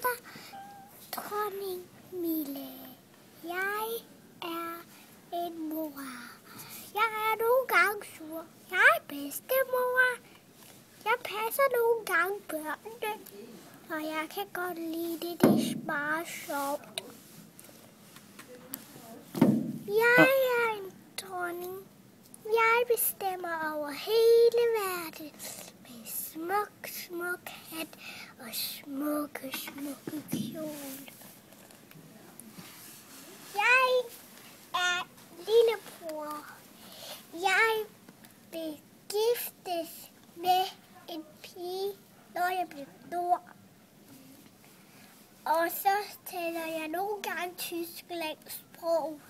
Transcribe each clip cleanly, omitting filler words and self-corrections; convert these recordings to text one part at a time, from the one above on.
dig, dronning Mille. Jeg er en mor. Jeg er nogle gange sur. Jeg er bedstemor. Jeg passer nogle gange børnene. Og jeg kan godt lide det. Det er meget sjovt. Jeg er en dronning. Jeg bestemmer over hele verden. Med smuk hat og smukke kjole. Jeg er lillebror. Jeg vil giftes med en pige, når jeg bliver stor. Og så taler jeg nogle gange tysk sprog.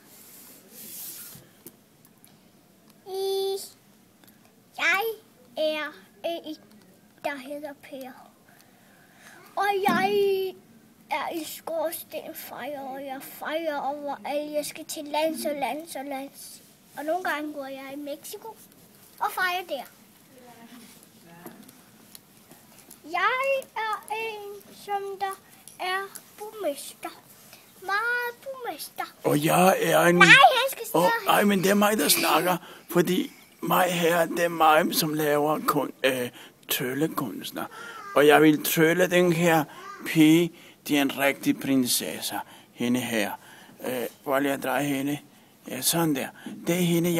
Jeg er en, der hedder Per. Og jeg er i skorstenfejer, og jeg fejrer overalt. Jeg skal til lands. Og nogle gange går jeg i Mexico og fejrer der. Jeg er en, som der er borgmester. Meget borgmester. Og jeg er en... Nej, han skal snakke. Ej, men det er mig, der snakker. Fordi mig her, det er mig, som laver tryllekunstner. Og jeg vil trylle den her pige. Det er en rigtig prinsesse. Hende her. Hvor vil jeg dreje hende? Ja, sådan der. Det er hende,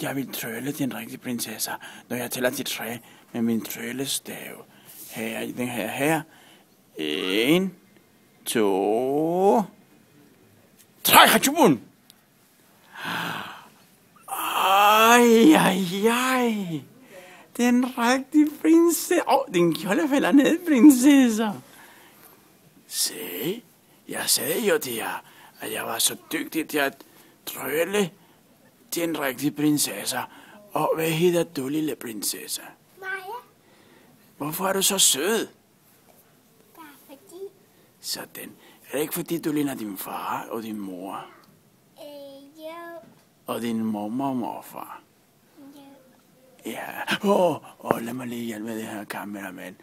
jeg vil trylle den rigtige prinsesse. Når jeg tæller til 3 med min tryllestav. Her, den her. 1, 2, 3, hachubun! Ej. Den rigtige prinsesse. Den kjolde falder ned, prinsesser. Se, jeg sagde jo det her, at jeg var så dygtig til at trylle den rigtige prinsesse. Og hvad hedder du, lille prinsesse? Maja. Hvorfor er du så sød? Bare fordi. Sådan. Er det ikke fordi, du ligner din far og din mor? Jo. Og din mormor og morfar? Jo. Ja. Lad mig lige hjælpe med det her kameramand.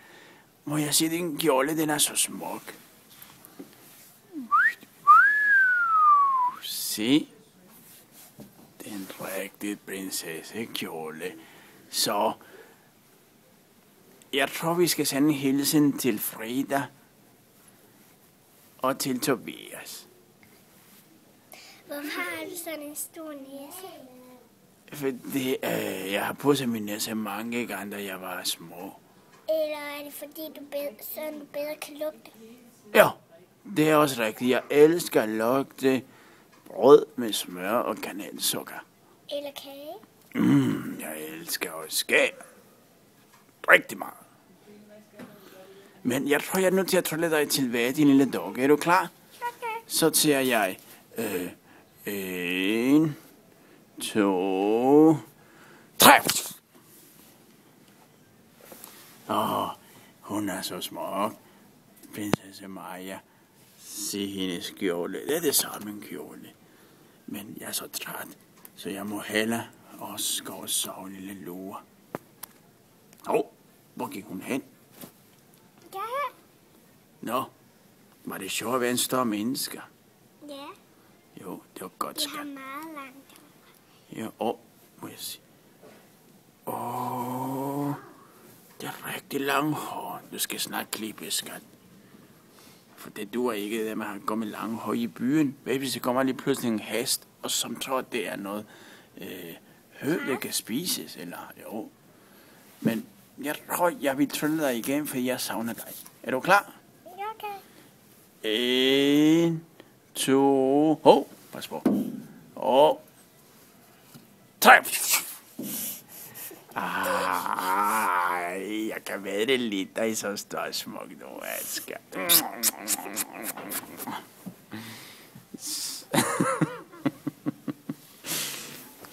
Må jeg se din kjole, den er så smuk. Se. Den rigtige prinsessekjole. Så. Jeg tror, vi skal sende en hilsen til Frida. Og til Tobias. Hvorfor har du sådan en stor næse? Fordi jeg har pudset min næse mange gange, da jeg var små. Eller er det fordi, du bedre kan lugte? Ja, det er også rigtigt. Jeg elsker at lugte brød med smør og kanelsukker. Eller kage? Jeg elsker også kage. Rigtig meget. Men jeg tror, jeg er nødt til at trylle dig tilbage, din lille dog. Er du klar? Okay. Så siger jeg 1, 2, 3. Hun er så smuk. Prinsesse Maja. Se hendes kjole. Det er det samme kjole. Men jeg er så træt, så jeg må hellere også gå og sove, lille lure. Hvor gik hun hen? Ja. Nå, var det sjovt at være en større menneske? Ja. Jo, det var godt, Det har skat. meget langt. Ja, må jeg sige. Det er rigtig langt hår. Du skal snart klippe, skat. For det duer ikke, at man går med lange hår i byen. Hvad hvis det kommer lige pludselig en hest, og som tror, det er noget hø, der kan spises, eller jo. Men jeg tror, jeg vil trylle dig igen, for jeg savner dig. Er du klar? Ja, okay. 1, 2, pas på. 3. Jeg kan være det lidt, der er så stort smukt nu, Asger.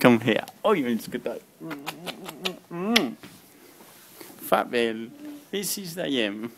Kom her. Jeg ønsker dig. Farvel. Vi ses derhjemme.